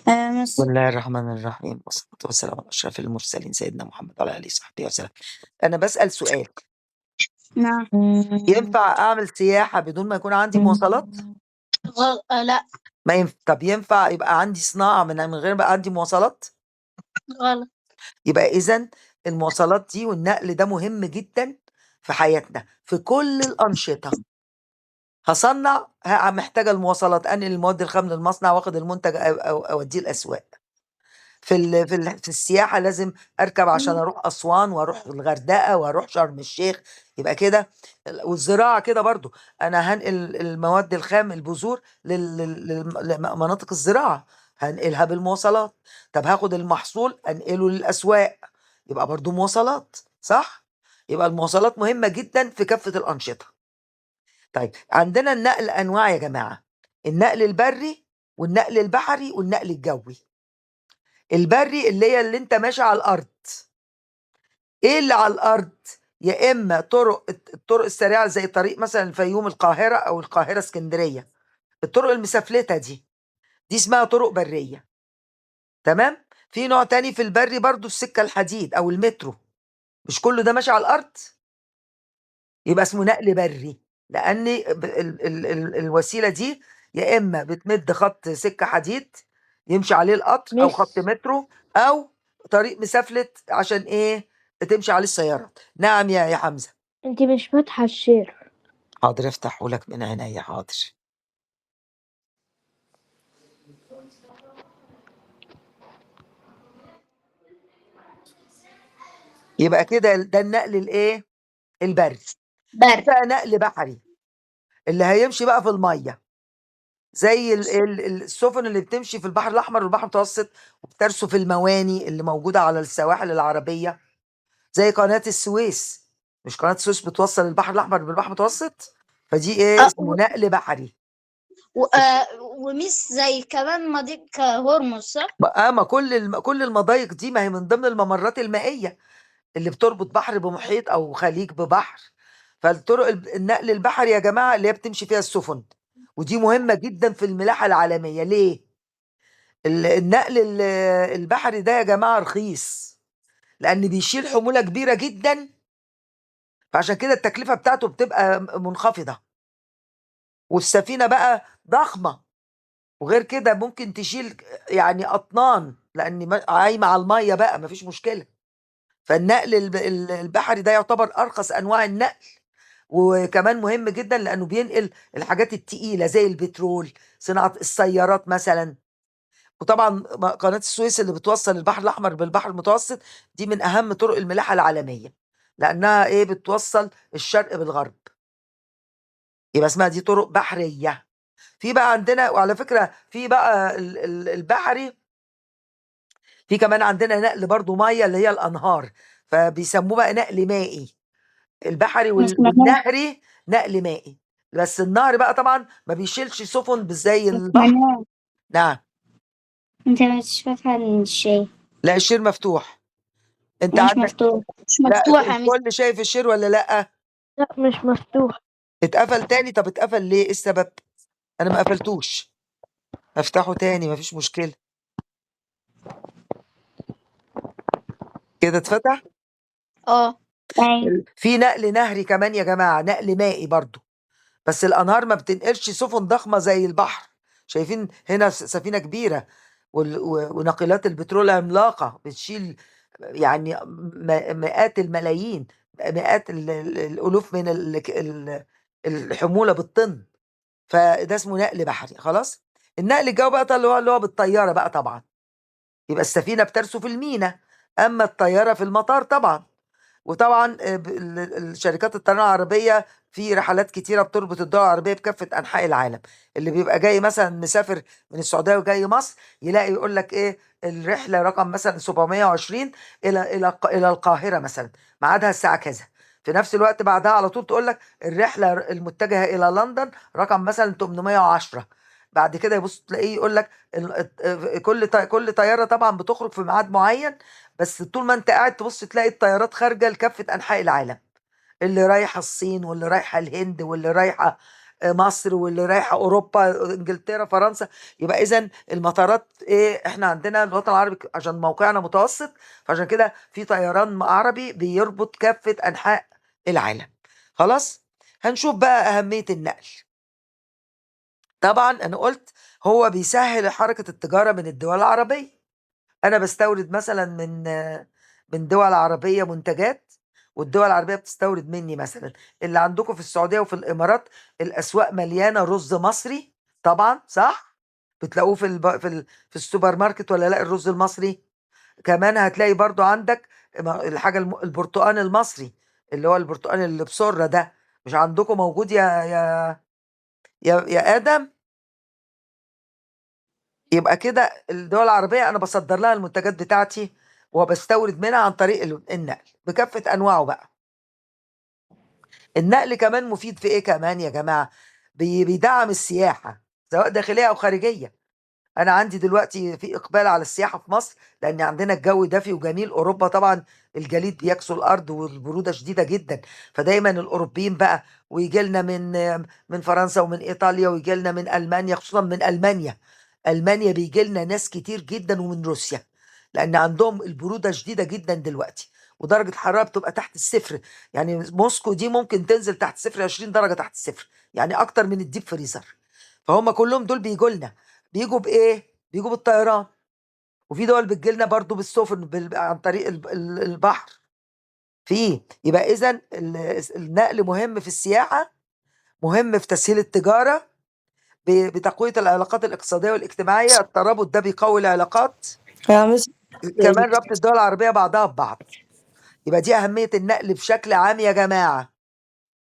بسم مس الله الرحمن الرحيم والصلاة والسلام على أشرف المرسلين سيدنا محمد وعلى آله وصحبه وسلم. أنا باسأل سؤال، نعم. ينفع أعمل سياحة بدون ما يكون عندي مواصلات؟ لأ، ما طب ينفع يبقى عندي صناعة من غير ما يبقى عندي مواصلات؟ غلط. يبقى إذًا المواصلات دي والنقل ده مهم جدًا في حياتنا، في كل الأنشطة. هاصنّع محتاجة المواصلات، أنقل المواد الخام للمصنع وآخد المنتج أو أوديه الأسواق. في السياحة لازم أركب عشان أروح أسوان وأروح الغردقة وأروح شرم الشيخ، يبقى كده والزراعة كده برضه، أنا هانقل المواد الخام البذور لمناطق الزراعة، هانقلها بالمواصلات. طب هاخد المحصول أنقله للأسواق، يبقى برضه مواصلات، صح؟ يبقى المواصلات مهمة جدًا في كافة الأنشطة. طيب عندنا النقل أنواع يا جماعة، النقل البري والنقل البحري والنقل الجوي. البري اللي أنت ماشي على الأرض. إيه اللي على الأرض؟ يا إما الطرق السريعة زي طريق مثلًا الفيوم القاهرة أو القاهرة إسكندرية، الطرق المسافلتة دي اسمها طرق برية، تمام؟ في نوع تاني في البري برضه السكة الحديد أو المترو، مش كله ده ماشي على الأرض؟ يبقى اسمه نقل بري، لأن ب ال ال ال الوسيلة دي يا إما بتمد خط سكة حديد يمشي عليه القطر أو خط مس مترو أو طريق مسافلت عشان إيه، تمشي عليه السيارات. نعم يا حمزة. انت مش فاتحة الشير. حاضر افتحه لك من عينيا، حاضر. يبقى كده ده النقل الإيه، البري. في بري. بقى نقل بحري اللي هيمشي بقى في المَيّة، زي السفن اللي بتمشي في البحر الأحمر والبحر المتوسط وبترسو المواني اللي موجودة على السواحل العربية، زي قناة السويس. مش قناة السويس بتوصّل البحر الأحمر بالبحر المتوسط؟ فدي إيه، اسمه نقل بحري. ومش زي كمان مضيق هرمز، صح؟ ما كل المضايق دي ما هي من ضمن الممرات المائية اللي بتربط بحر بمحيط أو خليج ببحر. فالطرق النقل البحري يا جماعة اللي هي بتمشي فيها السفن، ودي مهمة جدًا في الملاحة العالمية. ليه؟ النقل البحري ده يا جماعة رخيص، لأن بيشيل حمولة كبيرة جدًا، فعشان كده التكلفة بتاعته بتبقى منخفضة. والسفينة بقى ضخمة، وغير كده ممكن تشيل يعني أطنان، لأن عايمة على المَيّة بقى ما فيش مشكلة. فالنقل البحري ده يعتبر أرخص أنواع النقل، وكمان مهم جدًا لأنه بينقل الحاجات التقيلة زي البترول، صناعة السيارات مثلًا. وطبعًا قناة السويس اللي بتوصّل البحر الأحمر بالبحر المتوسط دي من أهم طرق الملاحة العالمية، لأنها إيه، بتوصّل الشرق بالغرب، يبقى اسمها دي طرق بحرية. في بقى عندنا وعلى فكرة في بقى البحري، في كمان عندنا نقل برضه مَيّة اللي هي الأنهار، فبيسموه بقى نقل مائي. البحري مش معناه والنهري نقل مائي، بس النهر بقى طبعًا ما بيشيلش سفن زي مش البحر. معناه نعم. انت مش فاتحة الشاي. لأ الشير مفتوح. أنت مش عندك. مفتوح، مش لأ مفتوحة مش. الكل شايف الشير والّا لأ؟ لا مش مفتوح. اتقفل تاني، طب اتقفل ليه؟ إيه السبب؟ أنا ما قفلتوش، هافتحه تاني ما فيش مشكلة. كده اتفتح؟ اه. ايوه. في نقل نهري كمان يا جماعة، نقل مائي برضه، بس الأنهار ما بتنقلش سفن ضخمة زي البحر. شايفين هنا سفينة كبيرة وناقلات البترول عملاقة بتشيل يعني مئات الملايين، مئات الألوف من الحمولة بالطن. فده اسمه نقل بحري، خلاص. النقل الجوي بقى ده اللي هو بالطيارة بقى طبعًا، يبقى السفينة بترسو في المينا، أمّا الطيارة في المطار طبعًا. وطبعًا ب ال الشركات الطيران العربية في رحلات كتيرة بتربط الدول العربية بكافة أنحاء العالم، اللي بيبقى جاي مثلًا مسافر من السعودية وجاي مصر، يلاقي يقول لك إيه، الرحلة رقم مثلًا 720 إلى القاهرة مثلًا، ميعادها الساعة كذا. في نفس الوقت بعدها على طول تقول لك الرحلة المتجهة إلى لندن رقم مثلًا 810. بعد كده يبُص تلاقيه يقول لك ال الت كل طيارة طبعًا بتخرج في ميعاد معين، بس طول ما أنت قاعد تبُص تلاقي الطيارات خارجة لكافة أنحاء العالم، اللي رايحة الصين واللي رايحة الهند واللي رايحة مصر واللي رايحة أوروبا، إنجلترا، فرنسا. يبقى إذا المطارات إيه، إحنا عندنا الوطن العربي عشان موقعنا متوسط، فعشان كده في طيران عربي بيربط كافة أنحاء العالم. خلاص، هنشوف بقى أهمية النقل. طبعا أنا قلت هو بيسهل حركة التجارة من الدول العربية. أنا بستورد مثلا من دول عربية منتجات، والدول العربية بتستورد مني. مثلا اللي عندكم في السعودية وفي الإمارات الأسواق مليانة رز مصري طبعا، صح؟ بتلاقوه في السوبر ماركت ولا لا؟ الرز المصري. كمان هتلاقي برضو عندك الحاجة البرتقال المصري، اللي هو البرتقال اللي بسرة ده، مش عندكم موجود يا آدم؟ يبقى كده الدول العربية أنا بصدر لها المنتجات بتاعتي وبستورد منها عن طريق النقل بكافة أنواعه بقى. النقل كمان مفيد في إيه كمان يا جماعة؟ بيدعم السياحة سواء داخلية أو خارجية. أنا عندي دلوقتي في إقبال على السياحة في مصر، لأن عندنا الجو دافي وجميل. أوروبا طبعا الجليد بيكسو الأرض والبرودة شديدة جدا، فدايما الأوروبيين بقى ويجي لنا من فرنسا ومن إيطاليا، ويجي لنا من ألمانيا، خصوصا من ألمانيا. ألمانيا بيجي لنا ناس كتير جدا، ومن روسيا، لأن عندهم البرودة شديدة جدا دلوقتي، ودرجة الحرارة بتبقى تحت الصفر. يعني موسكو دي ممكن تنزل تحت صفر، 20 درجة تحت الصفر، يعني أكتر من الديب فريزر. فهم كلهم دول بيجوا لنا. بيجوا بايه؟ بيجوا بالطيران. وفي دول بتجي لنا برضو بالسفن، عن طريق البحر. يبقى اذا النقل مهم في السياحه، مهم في تسهيل التجاره، بتقويه العلاقات الاقتصاديه والاجتماعيه. الترابط ده بيقوي العلاقات، يا مس كمان ربط الدول العربيه بعضها ببعض. يبقى دي اهميه النقل بشكل عام يا جماعه،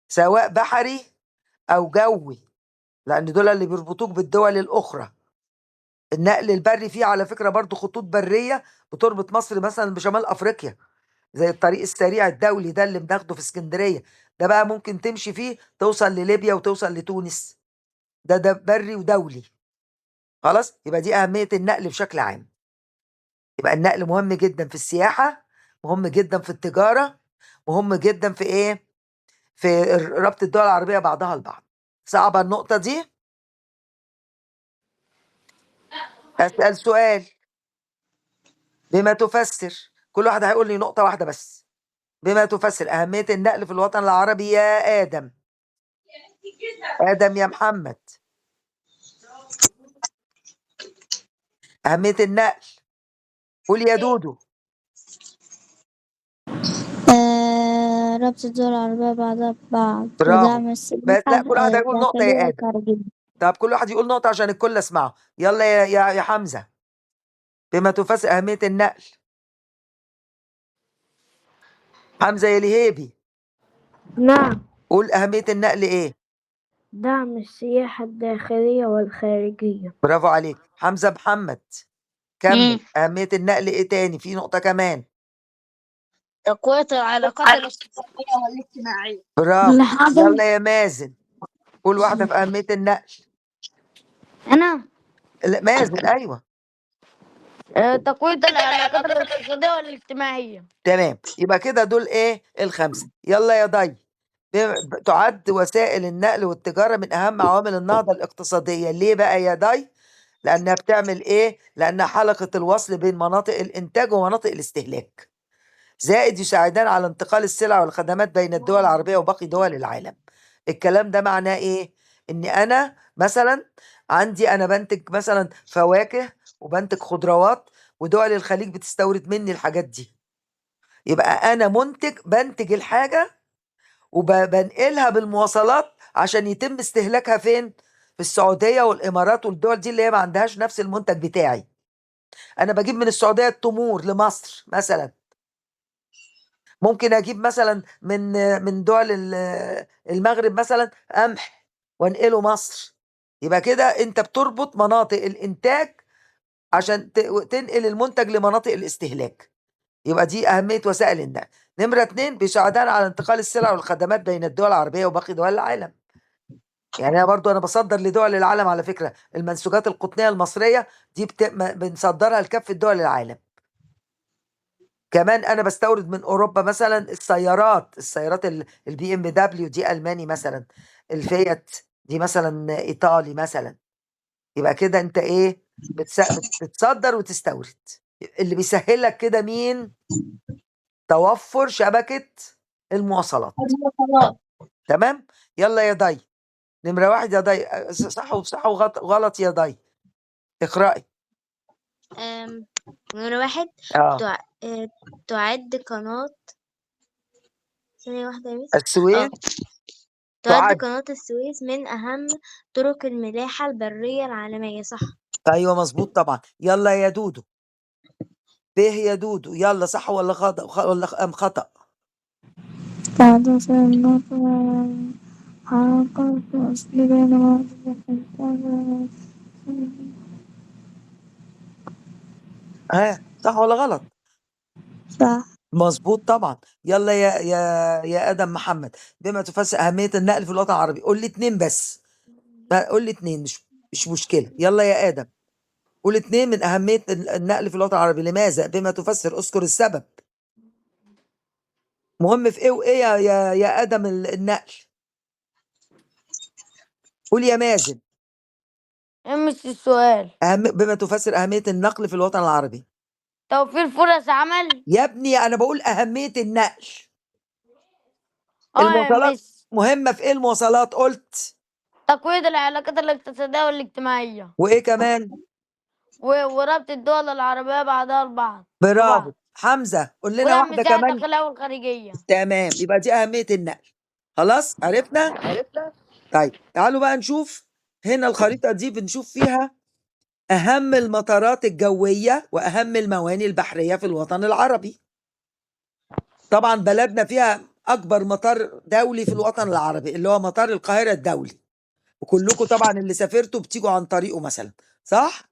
سواء بحري او جوي، لان دول اللي بيربطوك بالدول الاخرى. النقل البري فيه على فكرة برضو خطوط برية بتربط مصر مثلا بشمال أفريقيا، زي الطريق السريع الدولي ده اللي بناخده في اسكندرية. ده بقى ممكن تمشي فيه توصل لليبيا وتوصل لتونس. ده بري ودولي. خلاص، يبقى دي أهمية النقل بشكل عام. يبقى النقل مهم جدا في السياحة، مهم جدا في التجارة، مهم جدا في إيه؟ في ربط الدول العربية بعضها البعض. صعبة النقطة دي؟ أسأل سؤال. بما تفسر، كل واحد هيقول لي نقطة واحدة بس. بما تفسر أهمية النقل في الوطن العربي يا آدم. آدم يا محمد، أهمية النقل. قول يا دودو. ربط الدول العربية بعضها ببعض برافو. ودعم بس لا، السياحة كل واحد هيقول نقطة الداخلية يا آدم. والخارجية. طب كل واحد يقول نقطة عشان الكل اسمعه. يلا يا حمزة، بما تفسر أهمية النقل. حمزة يا لهيبي، نعم. قول أهمية النقل إيه؟ دعم السياحة الداخلية والخارجية. برافو عليك. حمزة محمد كمل. أهمية النقل إيه تاني؟ في نقطة كمان. تقوية العلاقات الاقتصادية والاجتماعية. برافو. لحظة. يلا يا مازن، قول واحدة في أهمية النقل. أنا لا، مازن، أيوه. تقوية العلاقات الاقتصادية والاجتماعية. تمام، يبقى كده دول ايه الخمسه. يلا يا ضي. تعد وسائل النقل والتجاره من اهم عوامل النهضه الاقتصاديه. ليه بقى يا ضي؟ لانها بتعمل ايه؟ لانها حلقه الوصل بين مناطق الانتاج ومناطق الاستهلاك، زائد يساعدان على انتقال السلع والخدمات بين الدول العربيه وباقي دول العالم. الكلام ده معناه ايه؟ ان انا مثلا انا بنتج مثلا فواكه وبنتج خضروات، ودول الخليج بتستورد مني الحاجات دي. يبقى انا بنتج الحاجه وبنقلها بالمواصلات عشان يتم استهلاكها فين؟ في السعوديه والامارات والدول دي اللي هي ما عندهاش نفس المنتج بتاعي. انا بجيب من السعوديه التمور لمصر مثلا، ممكن اجيب مثلا من دول المغرب مثلا قمح وانقله مصر. يبقى كده انت بتربط مناطق الانتاج عشان تنقل المنتج لمناطق الاستهلاك. يبقى دي أهمية وسائل النقل. نمرة 2، بيساعدان على انتقال السلع والخدمات بين الدول العربية وباقي دول العالم. يعني أنا بصدر لدول العالم على فكرة. المنسوجات القطنية المصرية دي بنصدرها لكافة دول العالم. كمان أنا بستورد من أوروبا مثلا السيارات البي ام دبليو دي ألماني مثلا، الفيات دي مثلا ايطالي مثلا، يبقى كده انت ايه بتصدر وتستورد. اللي بيسهلك كده مين؟ توفر شبكة المواصلات. تمام. يلا يا ضي، نمرة 1 يا ضي، صح وغلط يا ضي، اقرأي. نمرة 1 اه تعد قناة، ثانية واحدة يا ميس. السويس تعد تعد. قناة السويس من أهم طرق الملاحة البرية العالمية، صح؟ ايوه مظبوط طبعا. يلا يا دودو، ب يا دودو، يلا صح ولا خطأ ولا خطأ؟ بعد سنة حقق الفصل بين صح ولا غلط؟ صح. مظبوط طبعا. يلا يا ادم محمد، بما تفسر اهميه النقل في الوطن العربي، قول لي 2 بس، قول لي 2، مش مشكله. يلا يا ادم، قول 2 من اهميه النقل في الوطن العربي. لماذا؟ بما تفسر، اذكر السبب. مهم في ايه وايه يا ادم النقل؟ قول يا مازن. مش السؤال. بما تفسر اهميه النقل في الوطن العربي. توفير فرص عمل. يا ابني انا بقول اهميه النقل. يا المواصلات مس، مهمه في ايه؟ المواصلات قلت. تقوية العلاقات الاقتصادية والاجتماعية، وايه كمان؟ وربط الدول العربية بعضها البعض برافو ببعض، حمزه، قول لنا ودعم واحده السياحة كمان. الداخلية والخارجية. تمام، يبقى دي أهمية النقل. خلاص عرفنا. طيب تعالوا بقى نشوف هنا الخريطة دي، بنشوف فيها أهم المطارات الجوية وأهم الموانئ البحرية في الوطن العربي. طبعا بلدنا فيها أكبر مطار دولي في الوطن العربي اللي هو مطار القاهرة الدولي، وكلكم طبعا اللي سافرتوا بتيجوا عن طريقه مثلا، صح؟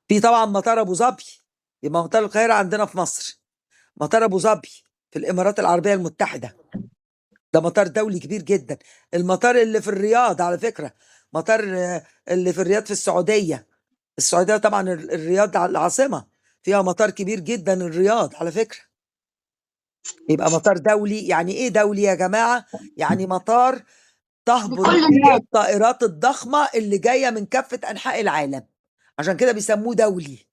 في طبعا مطار أبو ظبي، يبقى مطار القاهرة عندنا في مصر، مطار أبو ظبي في الإمارات العربية المتحدة، ده مطار دولي كبير جدا. المطار اللي في الرياض على فكرة، مطار اللي في الرياض في السعودية طبعا الرياض العاصمة، فيها مطار كبير جدا الرياض على فكرة. يبقى مطار دولي. يعني ايه دولي يا جماعة؟ يعني مطار تهبط لكل فيه الناس. الطائرات الضخمة اللي جاية من كافة أنحاء العالم، عشان كده بيسموه دولي.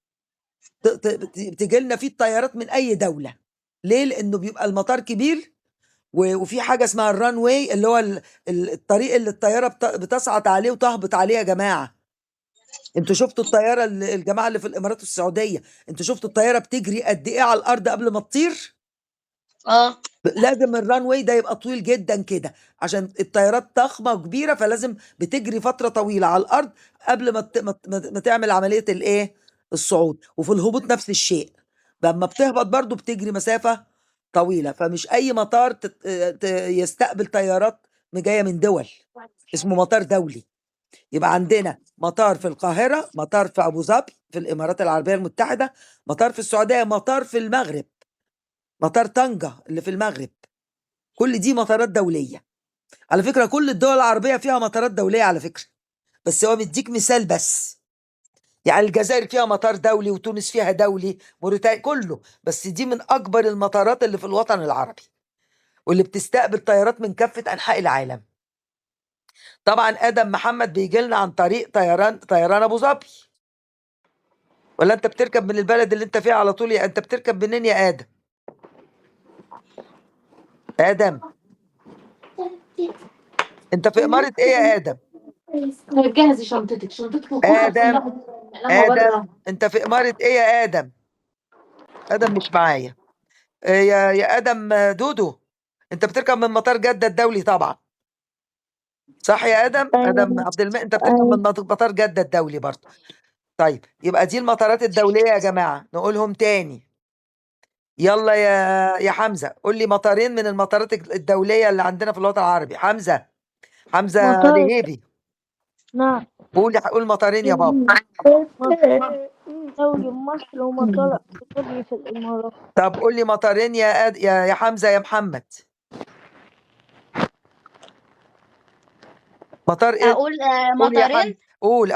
بتجي لنا فيه الطيارات من أي دولة. ليه؟ لأنه بيبقى المطار كبير، وفي حاجه اسمها الران واي اللي هو الطريق اللي الطياره بتصعد عليه وتهبط عليه. يا جماعه انتوا شفتوا الطياره الجماعه اللي في الامارات والسعوديه، انتوا شفتوا الطياره بتجري قد ايه على الارض قبل ما تطير؟ لازم الران واي ده يبقى طويل جدا كده، عشان الطيارات ضخمه وكبيره، فلازم بتجري فتره طويله على الارض قبل ما تعمل عمليه الايه، الصعود. وفي الهبوط نفس الشيء، لما بتهبط برضو بتجري مسافه طويله. فمش اي مطار يستقبل طيارات جايه من دول، اسمه مطار دولي. يبقى عندنا مطار في القاهره، مطار في ابو ظبي في الامارات العربيه المتحده، مطار في السعوديه، مطار في المغرب، مطار طنجة اللي في المغرب. كل دي مطارات دولية. على فكرة كل الدول العربية فيها مطارات دولية على فكرة، بس هو مديك مثال بس. يعني الجزائر فيها مطار دولي، وتونس فيها دولي، موريتانيا، كله. بس دي من أكبر المطارات اللي في الوطن العربي، واللي بتستقبل طيارات من كافة أنحاء العالم. طبعا آدم محمد بيجي لنا عن طريق طيران أبو ظبي. ولا أنت بتركب من البلد اللي أنت فيها على طول؟ أنت بتركب منين يا آدم؟ آدم أنت في إمارة إيه يا آدم؟ جهزي شنطتك وكلها آدم لما بره. انت في إمارة ايه يا آدم؟ آدم مش معايا. يا آدم دودو، انت بتركب من مطار جدة الدولي طبعا، صح يا آدم عبد الماء؟ انت بتركب من مطار جدة الدولي برضه. طيب يبقى دي المطارات الدولية يا جماعة، نقولهم تاني. يلا يا حمزة، قول لي مطارين من المطارات الدولية اللي عندنا في الوطن العربي. حمزة مطار. لهيبي، نعم. قول مطارين يا بابا. مطار دولي مصر ومطار أبو في الإمارات. طب قول لي مطارين يا حمزة يا محمد. مطار ايه؟ أقول قول يا مطارين. حمزة، قول.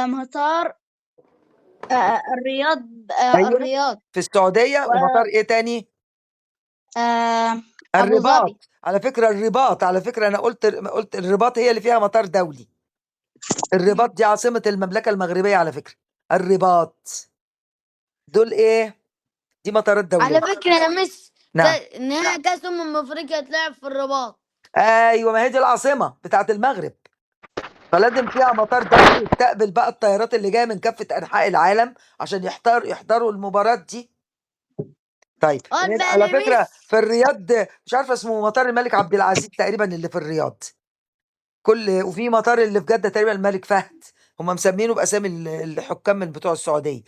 مطار الرياض. ايوه الرياض في السعودية. ومطار ايه تاني؟ آه، أبو ظبي. الرباط، على فكرة الرباط، على فكرة أنا قلت الرباط هي اللي فيها مطار دولي. الرباط دي عاصمة المملكة المغربية على فكرة. الرباط دول إيه؟ دي مطارات على دولية. فكرة يا مس نعم. نهائي كأس أفريقيا اتلعب في الرباط. أيوة، ما هي دي العاصمة بتاعت المغرب، فلازم فيها مطار دولي يستقبل بقى الطيارات اللي جاية من كافة أنحاء العالم عشان يحضروا المباراة دي. طيب هنا على بقى فكرة مس في الرياض مش عارفة اسمه مطار الملك عبد العزيز تقريبا اللي في الرياض، وفي مطار اللي في جدة تقريبا الملك فهد، هم مسمينه بأسامي الحكام من بتوع السعودية.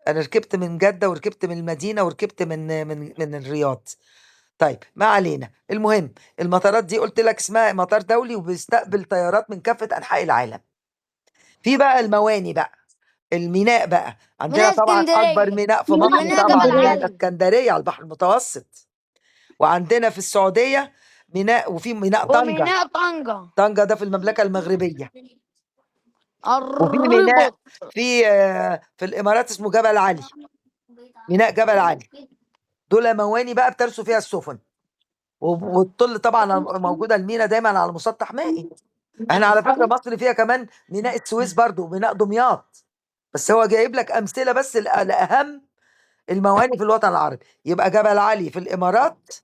أنا ركبت من جدة وركبت من المدينة وركبت من الرياض. طيب ما علينا، المهم المطارات دي قلت لك اسمها مطار دولي وبيستقبل طيارات من كافة أنحاء العالم. في بقى المواني بقى، الميناء بقى عندنا ميناء طبعا أكبر اسكندرية ميناء في مصر وميناء طبعا جبل ميناء علي. الإسكندرية على البحر المتوسط، وعندنا في السعودية ميناء، وفي ميناء طنجة. وميناء طنجة. طنجة ده في المملكة المغربية. وفي ميناء الرباط. في الإمارات اسمه جبل علي، ميناء جبل علي. دول مواني بقى بترسو فيها السفن، والطل طبعا موجودة الميناء دايما على مسطح مائي. احنا على فكرة مصر فيها كمان ميناء السويس برضو وميناء دمياط، بس هو جايب لك أمثلة بس لأهم المواني في الوطن العربي. يبقى جبل علي في الإمارات،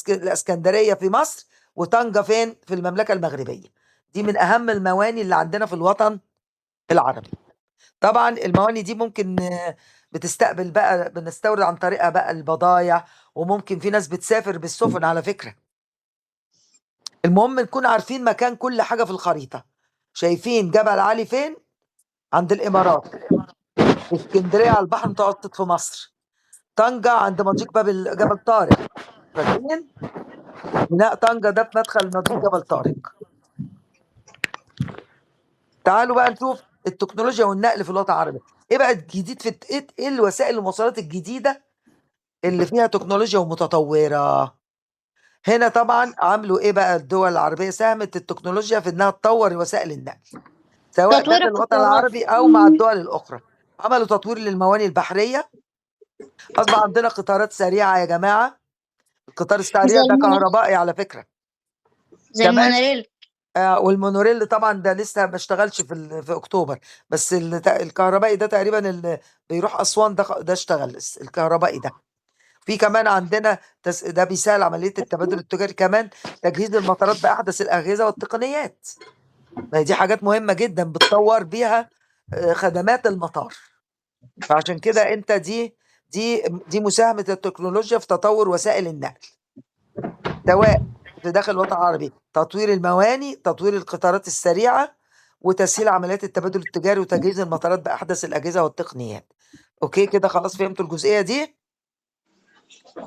الإسكندرية في مصر، وطنجة فين في المملكة المغربية. دي من أهم المواني اللي عندنا في الوطن العربي. طبعا المواني دي ممكن بتستقبل بقى، بنستورد عن طريقها بقى البضايع، وممكن في ناس بتسافر بالسفن على فكرة. المهم نكون عارفين مكان كل حاجة في الخريطة. شايفين جبل علي فين؟ عند الإمارات. اسكندرية على البحر المتوسط في مصر. طنجة عند مضيق جبل طارق. فاكرين؟ ميناء طنجة ده في مدخل مضيق جبل طارق. تعالوا بقى نشوف التكنولوجيا والنقل في الوطن العربي. ايه بقى الجديد في ايه الوسائل المواصلات الجديدة اللي فيها تكنولوجيا ومتطورة؟ هنا طبعا عملوا ايه بقى الدول العربية؟ ساهمت التكنولوجيا في انها تطور وسائل النقل سواء تطوير داخل الوطن القطارات. العربي او مع الدول الاخرى. عملوا تطوير للمواني البحرية، اصبح عندنا قطارات سريعة يا جماعة. القطار السريع ده كهربائي على فكرة. زي كمان المونوريل. والمونوريل طبعا ده لسه ما اشتغلش في اكتوبر، بس الكهربائي ده تقريبا اللي بيروح اسوان ده اشتغل الكهربائي ده. في كمان عندنا ده بيسهل عمليه التبادل التجاري، كمان تجهيز المطارات باحدث الاجهزه والتقنيات. ما هي دي حاجات مهمه جدا بتطور بيها خدمات المطار. فعشان كده انت دي مساهمه التكنولوجيا في تطور وسائل النقل سواء في داخل الوطن العربي، تطوير المواني، تطوير القطارات السريعة، وتسهيل عمليات التبادل التجاري، وتجهيز المطارات بأحدث الأجهزة والتقنيات. أوكي كده خلاص فهمتوا الجزئية دي؟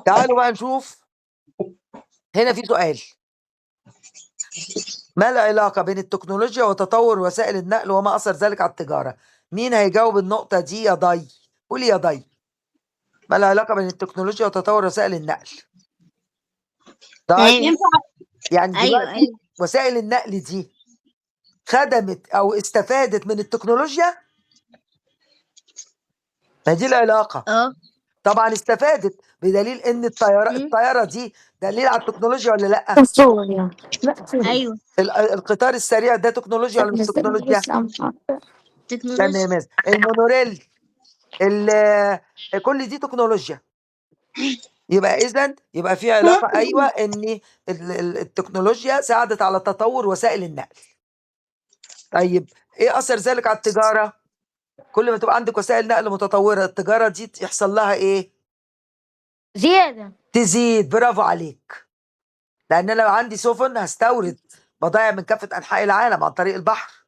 تعالوا بقى نشوف. هنا في سؤال: ما العلاقة بين التكنولوجيا وتطور وسائل النقل وما أثر ذلك على التجارة؟ مين هيجاوب النقطة دي يا ضي؟ قولي يا ضي. ما العلاقة بين التكنولوجيا وتطور وسائل النقل؟ ضي. يعني دلوقتي وسائل النقل دي خدمت او استفادت من التكنولوجيا؟ ما دي العلاقه. طبعا استفادت، بدليل ان الطياره دي دليل على التكنولوجيا ولا لا؟ ايوه. القطار السريع ده تكنولوجيا ولا مش تكنولوجيا؟ استنى يا مازن. المونوريل، كل دي تكنولوجيا. يبقى في علاقه، ايوه، ان التكنولوجيا ساعدت على تطور وسائل النقل. طيب ايه اثر ذلك على التجاره؟ كل ما تبقى عندك وسائل نقل متطوره، التجاره دي يحصل لها ايه؟ زيادة. تزيد. برافو عليك. لان انا لو عندي سفن هستورد بضائع من كافه انحاء العالم عن طريق البحر.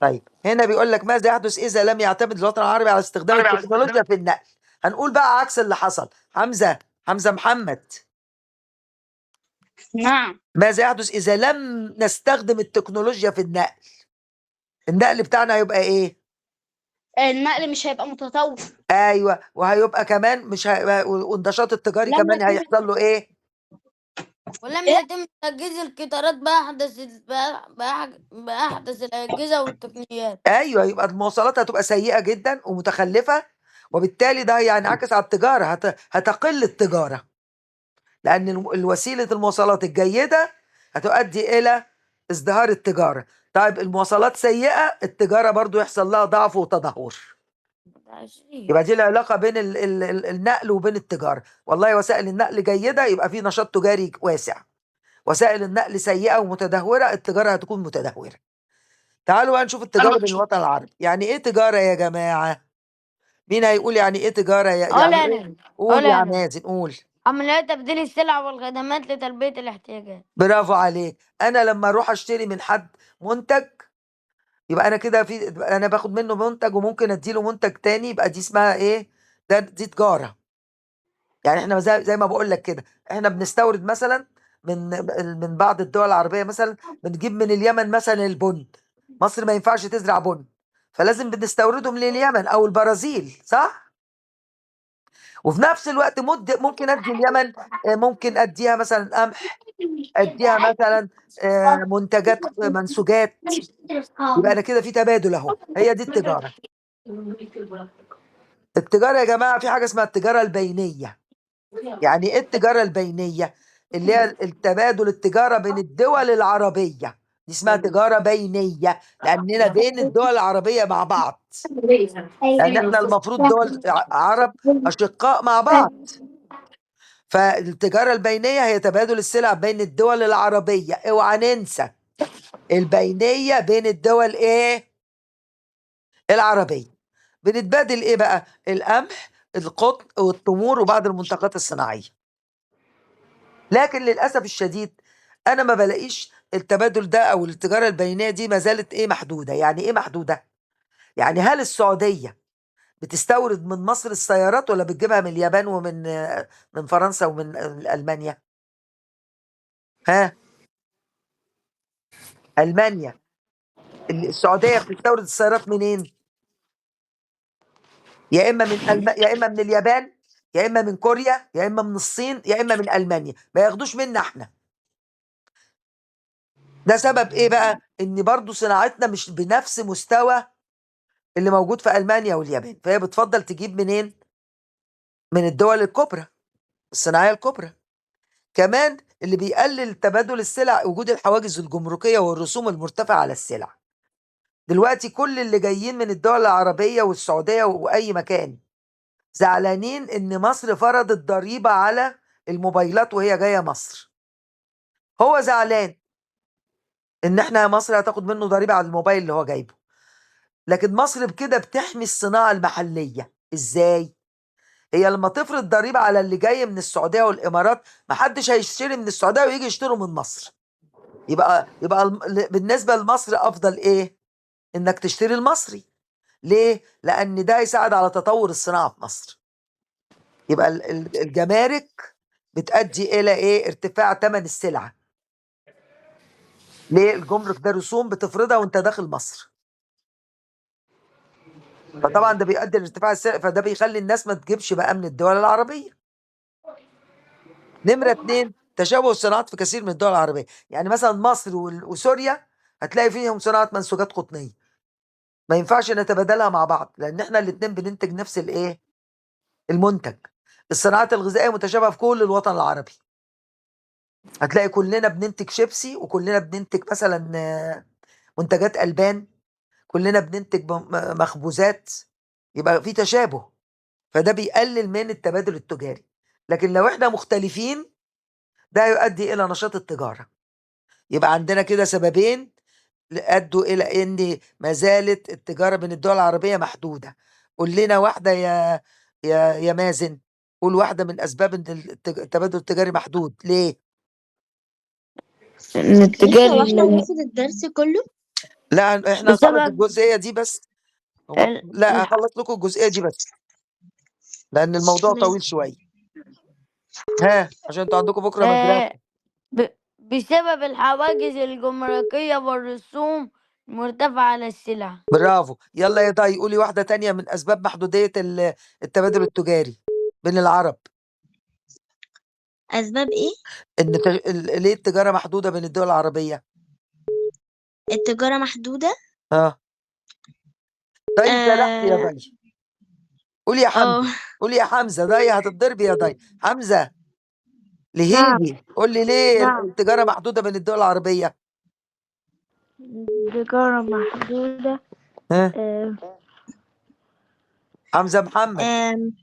طيب هنا بيقول لك ماذا يحدث اذا لم يعتمد الوطن العربي على استخدام التكنولوجيا في النقل؟ هنقول بقى عكس اللي حصل. حمزه محمد. نعم. ماذا يحدث اذا لم نستخدم التكنولوجيا في النقل؟ النقل بتاعنا هيبقى ايه؟ النقل مش هيبقى متطور. ايوه، وهيبقى كمان مش والنشاط التقني كمان هيحصل له ايه؟ ولم يتم تجهيز القطارات بأحدث الأجهزة والتقنيات. ايوه، يبقى المواصلات هتبقى سيئه جدا ومتخلفه، وبالتالي ده هينعكس على التجاره، هتقل التجاره. لأن الوسيلة المواصلات الجيدة هتؤدي إلى ازدهار التجارة. طيب المواصلات سيئة، التجارة برضو يحصل لها ضعف وتدهور. يبقى دي العلاقة بين النقل وبين التجارة. والله وسائل النقل جيدة يبقى في نشاط تجاري واسع، وسائل النقل سيئة ومتدهورة، التجارة هتكون متدهورة. تعالوا بقى نشوف التجارة بين الوطن العربي. يعني ايه تجارة يا جماعة؟ مين هيقول يعني ايه تجارة؟ قول يعني ايه؟ أنا قول قول يا أنا مازن، قول. عمليات تبديل السلع والخدمات لتلبية الاحتياجات. برافو عليك. انا لما اروح اشتري من حد منتج، يبقى انا كده انا باخد منه منتج وممكن اديله منتج تاني، يبقى دي اسمها ايه؟ دي تجارة. يعني احنا زي ما بقول لك كده، احنا بنستورد مثلا من بعض الدول العربية، مثلا بنجيب من اليمن مثلا البن. مصر ما ينفعش تزرع بن، فلازم بنستورده من اليمن او البرازيل، صح؟ وفي نفس الوقت ممكن ادي اليمن، ممكن اديها مثلا قمح، اديها مثلا منتجات منسوجات. يبقى انا كده في تبادل اهو. هي دي التجاره. التجاره يا جماعه في حاجه اسمها التجاره البينيه. يعني ايه التجاره البينيه؟ اللي هي التبادل، التجاره بين الدول العربيه، دي اسمها تجاره بينيه، لاننا بين الدول العربيه مع بعض. يعني احنا المفروض دول عرب اشقاء مع بعض. فالتجارة البينية هي تبادل السلع بين الدول العربية. اوعى ننسى البينية بين الدول ايه؟ العربية. بنتبادل ايه بقى؟ القمح، القطن والتمور وبعض المنتجات الصناعية. لكن للأسف الشديد انا ما بلاقيش التبادل ده او التجارة البينية دي ما زالت ايه؟ محدودة. يعني ايه محدودة؟ يعني هل السعودية بتستورد من مصر السيارات ولا بتجيبها من اليابان من فرنسا ومن ألمانيا؟ ها؟ ألمانيا. السعودية بتستورد السيارات منين؟ يا إما من يا إما من اليابان، يا إما من كوريا، يا إما من الصين، يا إما من ألمانيا. ما ياخدوش منا إحنا. ده سبب إيه بقى؟ إن برضو صناعتنا مش بنفس مستوى اللي موجود في ألمانيا واليابان، فهي بتفضل تجيب منين؟ من الدول الكبرى، الصناعية الكبرى. كمان اللي بيقلل تبادل السلع وجود الحواجز الجمركية والرسوم المرتفعة على السلع. دلوقتي كل اللي جايين من الدول العربية والسعودية وأي مكان زعلانين إن مصر فرضت ضريبة على الموبايلات وهي جاية مصر. هو زعلان إن إحنا مصر هتاخد منه ضريبة على الموبايل اللي هو جايبه. لكن مصر بكده بتحمي الصناعة المحلية. إزاي؟ هي لما تفرض ضريبة على اللي جاي من السعودية والإمارات، محدش هيشتري من السعودية ويجي يشتروا من مصر. يبقى بالنسبة لمصر أفضل إيه؟ إنك تشتري المصري. ليه؟ لأن ده يساعد على تطور الصناعة في مصر. يبقى الجمارك بتؤدي إلى إيه؟ ارتفاع ثمن السلعة. ليه؟ الجمرك ده رسوم بتفرضها وأنت داخل مصر، فطبعا ده بيؤدي لارتفاع السلع، فده بيخلي الناس ما تجيبش بقى من الدول العربية. نمرة 2، تشابه الصناعات في كثير من الدول العربية. يعني مثلا مصر وسوريا هتلاقي فيهم صناعة منسوجات قطنية، ما ينفعش نتبادلها مع بعض لأن احنا الاتنين بننتج نفس الإيه؟ المنتج. الصناعات الغذائية متشابهة في كل الوطن العربي. هتلاقي كلنا بننتج شيبسي، وكلنا بننتج مثلا منتجات ألبان، كلنا بننتج مخبوزات. يبقى في تشابه، فده بيقلل من التبادل التجاري. لكن لو احنا مختلفين ده يؤدي إلى نشاط التجارة. يبقى عندنا كده سببين أدوا إلى إن ما زالت التجارة بين الدول العربية محدودة. قول لنا واحدة يا مازن، قول واحدة من أسباب إن التبادل التجاري محدود. ليه؟ إن لسه واحنا التجاري هناخد الدرس كله؟ لا احنا هنخلص بسبب الجزئية دي بس. لا هخلص لكم الجزئية دي بس لأن الموضوع طويل شوية. عشان انتوا عندكم بكرة مدرسة. آه، بسبب الحواجز الجمركية والرسوم المرتفعة على السلع. برافو. يلا يا ضاي قولي واحدة تانية من أسباب محدودية التبادل التجاري بين العرب. أسباب إيه؟ إن ليه التجارة محدودة بين الدول العربية؟ التجارة محدودة؟ ها ضاي سرحت يا آه ضاي. قولي يا أو حمزة، قولي يا حمزة. ضاي هتتضربي يا ضاي. حمزة لهيبي قول لي ليه نعم. التجارة محدودة بين الدول العربية؟ تجارة محدودة. ها آه، حمزة محمد آم،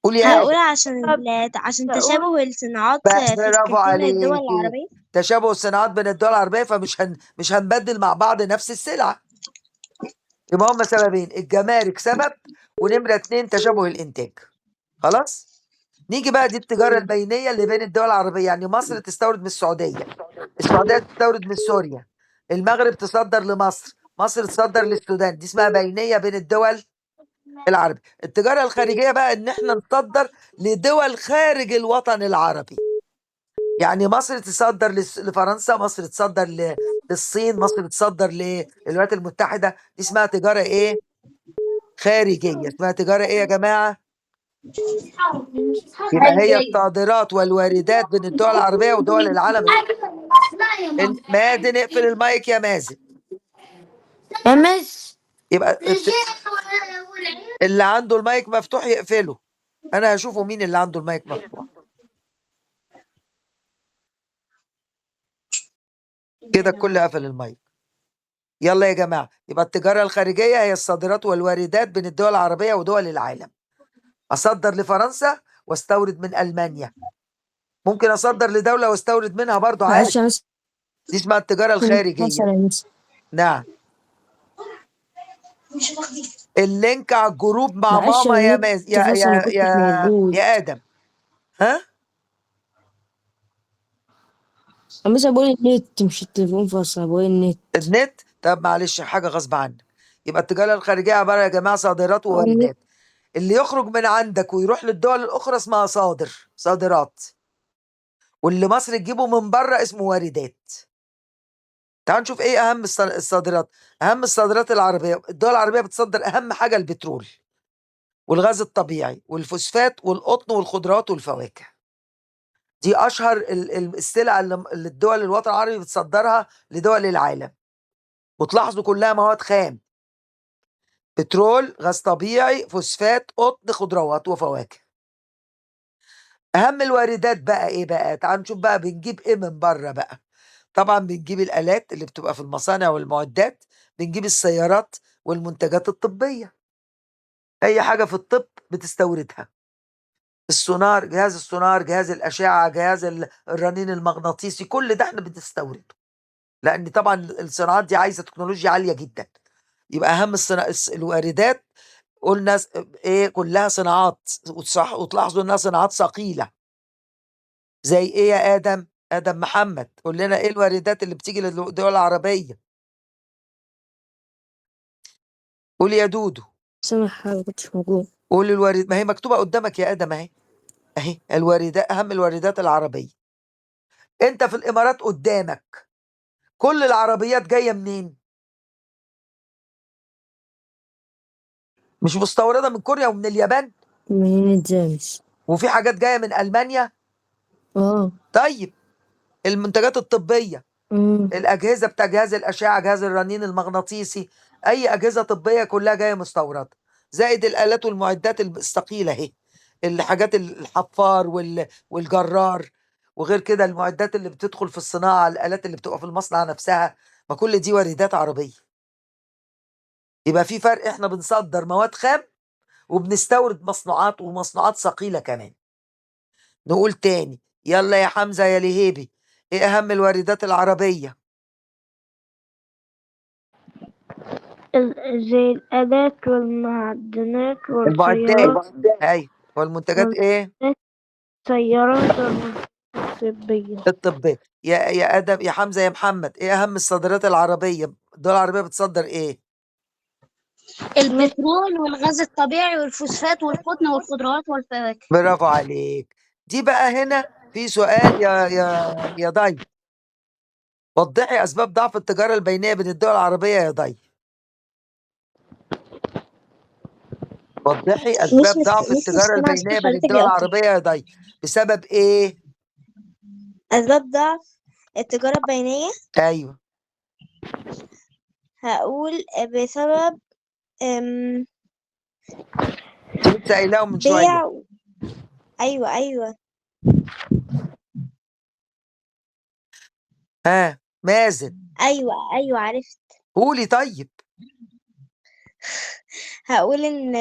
قول يا هقول آدم. عشان تشابه الصناعات بس في برافو كثير من الدول عليكي، العربية. تشابه الصناعات بين الدول العربية، مش هنبدل مع بعض نفس السلعة. يبقى هما سببين، الجمارك سبب، ونمرة 2 تشابه الإنتاج. خلاص. نيجي بقى، دي التجارة البينية اللي بين الدول العربية، يعني مصر تستورد من السعودية، السعودية تستورد من سوريا، المغرب تصدر لمصر، مصر تصدر للسودان، دي اسمها بينية بين الدول العربية. التجارة الخارجية بقى ان احنا نصدر لدول خارج الوطن العربي، يعني مصر تصدر لفرنسا، مصر تصدر للصين، مصر تصدر للولايات المتحدة، دي اسمها تجارة ايه؟ خارجية. اسمها تجارة ايه يا جماعة؟ يبقى هي الصادرات والواردات بين الدول العربية ودول العالم مازن اقفل المايك يا مازن. يا مس. يبقى اللي عنده المايك مفتوح يقفله، انا هشوفه مين اللي عنده المايك مفتوح. كده الكل قفل المايك. يلا يا جماعة، يبقى التجارة الخارجية هي الصادرات والواردات بين الدول العربية ودول العالم. أصدر لفرنسا واستورد من ألمانيا، ممكن أصدر لدولة واستورد منها برضو معلش عادي، يا مس. دي اسمها التجارة الخارجية. مثلا يا مس. نعم. اللينك على الجروب مع معلش ماما يا النت ماز يا فصل ما يا كنتش يا موجود. يا آدم. ها؟ يا مس بقول النت مش التليفون فصل، بقول النت. النت؟ طب معلش، حاجة غصب عنك. يبقى التجارة الخارجية عبارة يا جماعة صادرات النت. وواردات، اللي يخرج من عندك ويروح للدول الأخرى اسمها صادرات، واللي مصر تجيبه من بره اسمه واردات. تعال نشوف ايه اهم الصادرات. اهم الصادرات العربيه، الدول العربيه بتصدر اهم حاجه البترول والغاز الطبيعي والفوسفات والقطن والخضروات والفواكه، دي اشهر السلع اللي الدول الوطن العربي بتصدرها لدول العالم، وتلاحظوا كلها مواد خام، بترول، غاز طبيعي، فوسفات، قطن، خضروات وفواكه. اهم الواردات بقى ايه بقى؟ تعال نشوف بقى بنجيب ايه من بره بقى. طبعا بنجيب الآلات اللي بتبقى في المصانع والمعدات، بنجيب السيارات والمنتجات الطبية، أي حاجة في الطب بتستوردها، السونار، جهاز السونار، جهاز الأشعة، جهاز الرنين المغناطيسي، كل ده احنا بنستورده، لأن طبعا الصناعات دي عايزة تكنولوجيا عالية جدا. يبقى أهم الواردات قلنا ايه؟ كلها صناعات، وصح، وتلاحظوا انها صناعات ثقيلة. زي ايه يا آدم محمد؟ قول لنا ايه الواردات اللي بتيجي للدول العربية؟ قول يا دودو. سامح ما كنتش موجود. قول الوارد، ما هي مكتوبة قدامك يا آدم اهي، اهي الواردات، أهم الواردات العربية. أنت في الإمارات قدامك كل العربيات جاية منين؟ مش مستوردة من كوريا ومن اليابان؟ منين الزامس؟ وفي حاجات جاية من ألمانيا؟ طيب المنتجات الطبية، الأجهزة بتاع جهاز الأشعة، جهاز الرنين المغناطيسي، أي أجهزة طبية كلها جاية مستوردة، زائد الآلات والمعدات الثقيلة اهي، الحاجات الحفار والجرار، وغير كده المعدات اللي بتدخل في الصناعة، الآلات اللي بتبقى في المصنع نفسها، ما كل دي واردات عربية. يبقى في فرق، احنا بنصدر مواد خام وبنستورد مصنوعات، ومصنوعات ثقيلة كمان. نقول تاني، يلا يا حمزة يا لهيبي، ايه أهم الواردات العربية؟ زي الآلات والمعدنات المعدات، والسيارات ايوه، والمنتجات ايه؟ والسيارات الطبية. الطبية. يا آدم يا حمزة يا محمد، ايه أهم الصادرات العربية؟ الدول العربية بتصدر ايه؟ البترول والغاز الطبيعي والفوسفات والقطن والخضروات والفواكه. برافو عليك. دي بقى هنا في سؤال يا ضي، وضحي أسباب ضعف التجارة البينية بين الدول العربية يا ضي. وضحي أسباب ضعف مش التجارة سامعة البينية صوت بين حضرتك الدول يا أختي. العربية يا ضي، بسبب ايه؟ أسباب ضعف التجارة البينية، ايوه. هقول بسبب انت لسه قايلاهم من شوية. بيع. أيوة مازن أيوة عرفت. قولي طيب. هقول إن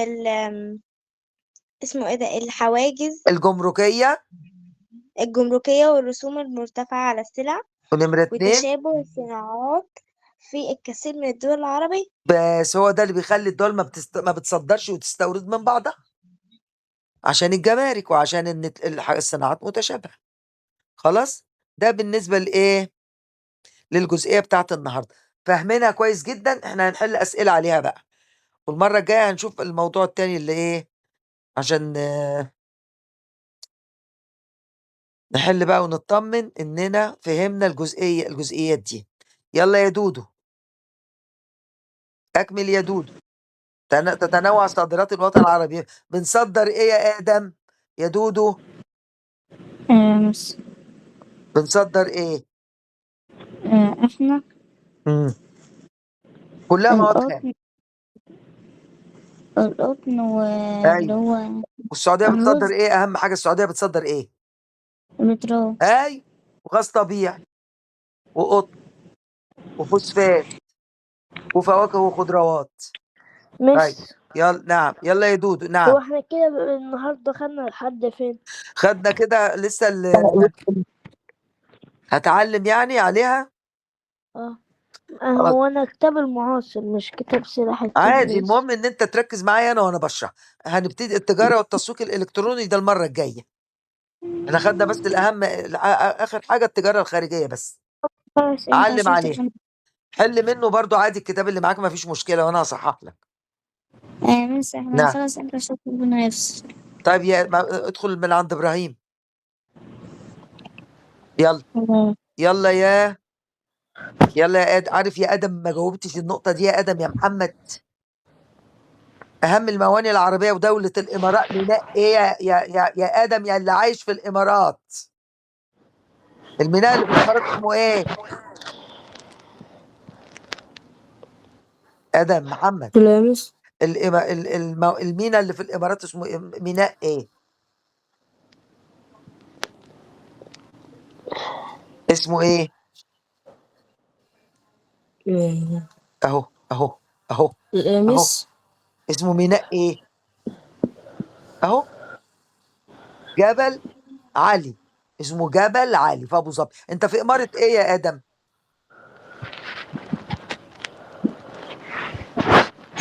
اسمه ايه ده، الحواجز الجمركية الجمركية والرسوم المرتفعة على السلع ونمرة 2. وتشابه الصناعات في الكثير من الدول العربية. بس هو ده اللي بيخلي الدول ما بتصدرش وتستورد من بعضها، عشان الجمارك وعشان ان الصناعات متشابهة. خلاص، ده بالنسبة لإيه؟ للجزئية بتاعت النهاردة. فاهمينها كويس جدا. احنا هنحل أسئلة عليها بقى، والمرة الجاية هنشوف الموضوع التاني اللي ايه، عشان نحل بقى ونطمن اننا فهمنا الجزئيات دي. يلا يا دودو، اكمل يا دودو. تتنوع صادرات الوطن العربي. بنصدر ايه يا ادم؟ يا دودو بس بنصدر ايه؟ احنا كلها مواد خام. القطن واللي ايوه، هو والسعوديه بتصدر الرز، ايه؟ اهم حاجه السعوديه بتصدر ايه؟ البترول. ايوه، وغاز طبيعي وقطن وفوسفات وفواكه وخضروات. طيب مش يلا، نعم، يلا يا دودو. هو نعم، احنا كده النهارده خدنا لحد فين؟ خدنا كده لسه اللي هتعلم يعني عليها. اه خلاص، هو انا كتاب المعاصر مش كتاب سلاح عادي، التلميذ. المهم ان انت تركز معايا انا وانا بشرح. هنبتدي التجاره والتسويق الالكتروني ده المره الجايه. احنا خدنا بس الاهم، اخر حاجه التجاره الخارجيه بس. خلاص انت علم عشان عليها، تفهم. حل منه برضو عادي الكتاب اللي معاك، ما فيش مشكله وانا هصحح لك. بس احنا نعم. خلاص انت عشان ربنا يفصل. طيب ادخل من عند ابراهيم. يلا يلا يا ادم. عارف يا ادم ما جاوبتش النقطه دي يا ادم يا محمد. اهم الموانئ العربيه ودوله الامارات ميناء ايه يا ادم، يا اللي عايش في الامارات؟ الميناء اللي في الامارات اسمه ايه؟ ادم محمد. تلامس. الميناء اللي في الامارات اسمه ميناء ايه؟ اسمه ايه؟ اهو اهو اهو اهو، تلامس. اسمه ميناء ايه؟ اهو، جبل علي. اسمه جبل علي في ابو ظبي. انت في اماره ايه يا ادم؟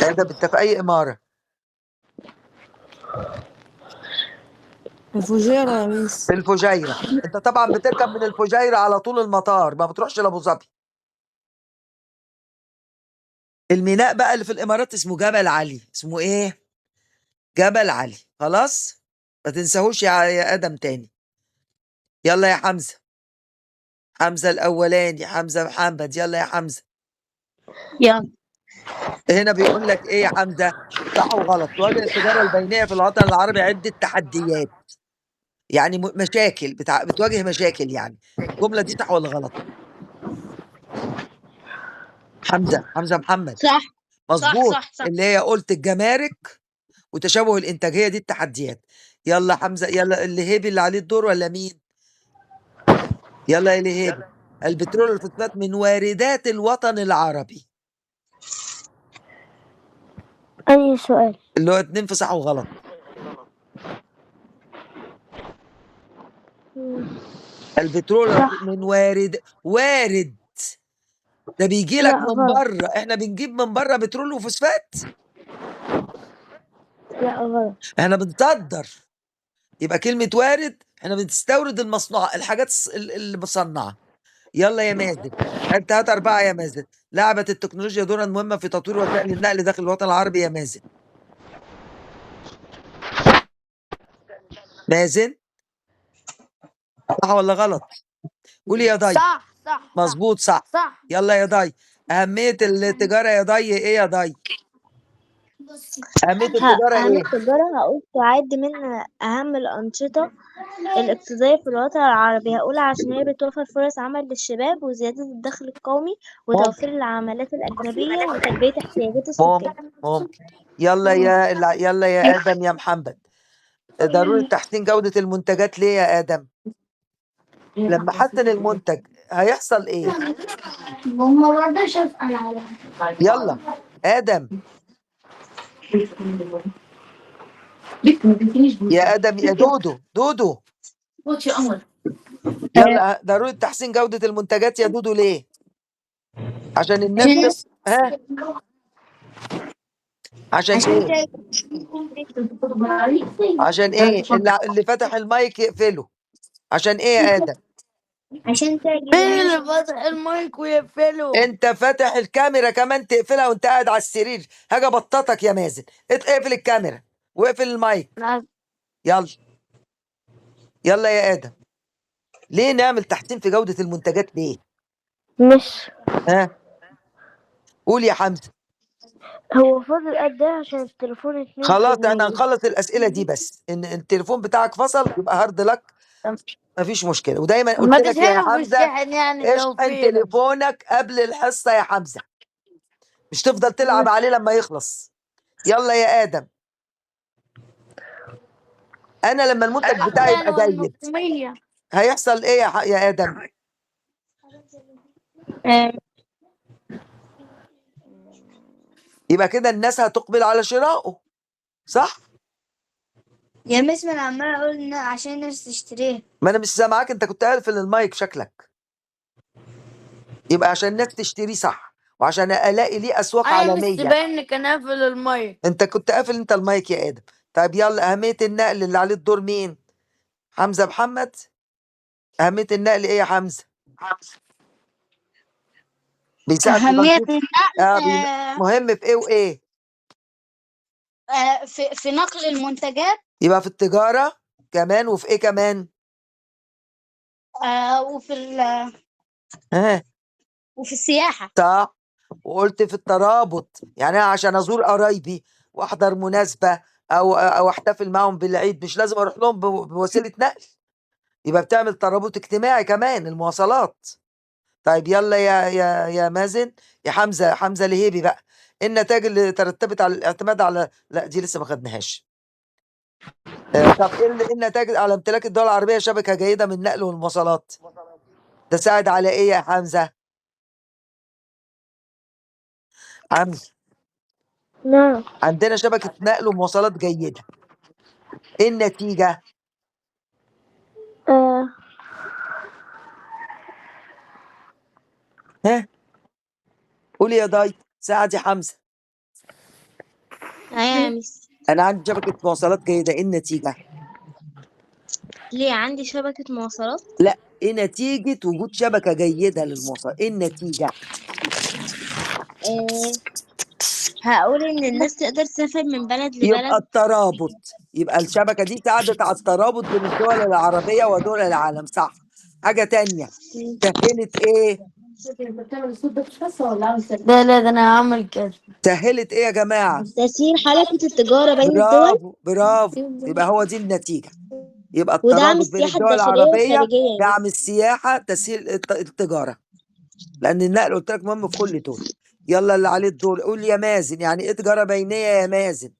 ادم انت في اي اماره؟ الفجيرة يا ميس. في الفجيره. انت طبعا بتركب من الفجيره على طول المطار، ما بتروحش لابو ظبي. الميناء بقى اللي في الامارات اسمه جبل علي. اسمه ايه؟ جبل علي. خلاص، ما تنساهوش يا ادم تاني. يلا يا حمزه. حمزه الاولاني، حمزه محمد. يلا يا حمزه. يلا. هنا بيقول لك ايه يا حمزه؟ صح وغلط. تواجه التجاره البينيه في الوطن العربي عده تحديات، يعني مشاكل، بتواجه مشاكل يعني. الجمله دي صح ولا غلط؟ حمزه محمد. صح مظبوط. اللي هي قلت الجمارك وتشابه الانتاجيه، دي التحديات. يلا حمزه، يلا اللي هيبي اللي عليه الدور ولا مين؟ يلا يا اللي هيبي. البترول والفوسفات من واردات الوطن العربي. أي سؤال؟ اللي هو 2 في صح وغلط. البترول صح. من وارد. ده بيجي لك لا من غلط. بره. احنا بنجيب من بره بترول وفوسفات؟ لا غلط. احنا بنصدر. يبقى كلمة وارد احنا بنستورد المصنوع، الحاجات اللي مصنعة. يلا يا مازن، انت هات 4 يا مازن. لعبت التكنولوجيا دورا مهما في تطوير وسائل النقل داخل الوطن العربي يا مازن. مازن، صح ولا غلط؟ قولي يا ضي. صح. مظبوط، صح. يلا يا ضي. أهمية التجارة يا ضي ايه يا ضي؟ أهمية التجارة أهم ايه؟ التجارة هقول تعد من أهم الأنشطة الاقتصادية في الوطن العربي. هقول عشان هي بتوفر فرص عمل للشباب وزيادة الدخل القومي وتوفير ممكن العمالات الأجنبية وتلبية احتياجات السكان. ممكن. يلا يا آدم يا محمد. ضروري تحسين جودة المنتجات ليه يا آدم؟ لما أحسن المنتج هيحصل إيه؟ ما برضاش اسال على يلا آدم، بنت ما تنسينيش يا آدم يا دودو بوتش يا قمر. يلا ضروري تحسين جودة المنتجات يا دودو ليه؟ عشان الناس ها؟ عشان إيه؟ عشان إيه؟ اللي فتح المايك يقفله. عشان إيه يا آدم؟ عشان تعجب مين الناس. اللي فاتح المايك ويقفله؟ انت فاتح الكاميرا كمان تقفلها وانت قاعد على السرير، حاجه بطتك يا مازن. اقفل الكاميرا واقفل المايك. يلا يلا يا ادم، ليه نعمل تحسين في جوده المنتجات ليه؟ مش ها قول يا حمزه. هو فاضل قد ايه عشان التليفون 2%؟ خلاص احنا هنخلص الاسئله دي بس. ان التليفون بتاعك فصل يبقى هارد لك، مفيش مشكله. ودايما ما قلت لك يا تشحنه في حمزه الشاحن يعني اشحن توفير. تليفونك قبل الحصه يا حمزه، مش تفضل تلعب عليه لما يخلص. يلا يا ادم، انا لما المنتج بتاعي يبقى جيد هيحصل ايه يا ادم؟ يبقى كده الناس هتقبل على شرائه، صح؟ يا مس ما انا عمال اقول ان عشان الناس تشتريه. ما انا مش سامعاك، انت كنت قافل المايك شكلك. يبقى عشان الناس تشتريه صح، وعشان الاقي ليه اسواق انا مش عالميه. باين كان قافل المايك. انت كنت قافل انت المايك يا ادم. طيب يلا، اهميه النقل اللي عليه الدور مين؟ حمزه محمد. اهميه النقل ايه يا حمزه؟ بيساعد في أهمية تنظيم. النقل مهم في ايه وايه؟ في نقل المنتجات يبقى في التجاره كمان، وفي ايه كمان؟ ها وفي السياحة. صح. وقلت في الترابط، يعني أنا عشان ازور قرايبي واحضر مناسبه او احتفل معهم بالعيد مش لازم اروح لهم بوسيله نقل، يبقى بتعمل ترابط اجتماعي كمان المواصلات. طيب يلا يا مازن، يا حمزه لهيبي بقى. النتائج اللي ترتبت على الاعتماد على، لا دي لسه ما خدناهاش. طب إيه النتائج على امتلاك الدول العربيه شبكه جيده من النقل والمواصلات؟ ده ساعد على ايه يا حمزه؟ حمزه، نعم. عندنا شبكه نقل ومواصلات جيده. ايه النتيجه؟ ها قولي يا ضاي، ساعد يا حمزه. ايوه يا مس. انا عندي شبكه مواصلات جيده، ايه النتيجه؟ ليه عندي شبكة مواصلات؟ لا، ايه نتيجه وجود شبكه جيده للمواصلات؟ ايه النتيجه؟ هقول ان الناس تقدر تسافر من بلد يبقى لبلد. الترابط، يبقى الشبكه دي ساعدت على الترابط بين الدول العربيه ودول العالم، صح. حاجه تانية، سهلت ايه؟ بتعمل الصوت ده بس ولا عامل كده؟ لا ده انا هعمل كده. سهلت ايه يا جماعه؟ تسهيل حركة التجارة بين الدول. برافو. يبقى هو دي النتيجه. يبقى ودعم الترابط بين السياحة الدول الداخلية العربيه، والخارجية يا دعم مس. السياحه، تسهيل التجاره، لان النقل قلت لك مهم في كل دول. يلا اللي عليه الدور قول يا مازن، يعني ايه تجاره بينيه يا مازن؟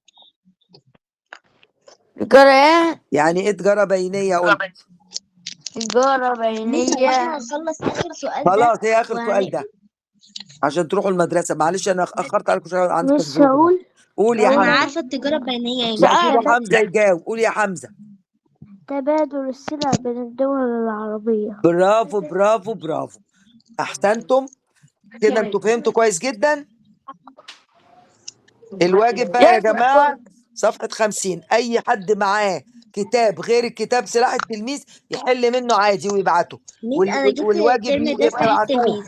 تجارة ايه؟ يعني ايه تجاره بينيه؟ قلت تجارة مس هو احنا بينية. هنخلص آخر سؤال ده خلاص، هي اخر سؤال ده عشان تروحوا المدرسه. معلش انا اخرت عليكم شويه، عندي مش كام ظروف. هقول. قول يا أنا حمزه. عارفة التجارة البينية يا مش مس. سيبوا عارف. حمزه يجاوب. قول يا حمزه. تبادل السلع بين الدول العربية. برافو برافو برافو، احسنتم. كده انتوا فهمتوا كويس جدا. الواجب بقى يا جماعه صفحه 50. اي حد معاه كتاب غير الكتاب سلاح التلميذ يحل منه عادي ويبعته، ميس أنا جبت والواجب الترم ده يبقى سلاح ابعتوه. التلميذ.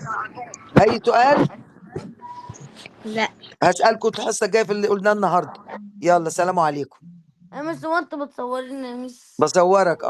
اي سؤال لا. هسالكم الحصه الجايه في اللي قلناه النهارده. يلا سلام عليكم. يا مس هو انتوا بتصوريني يا مس؟ بصورك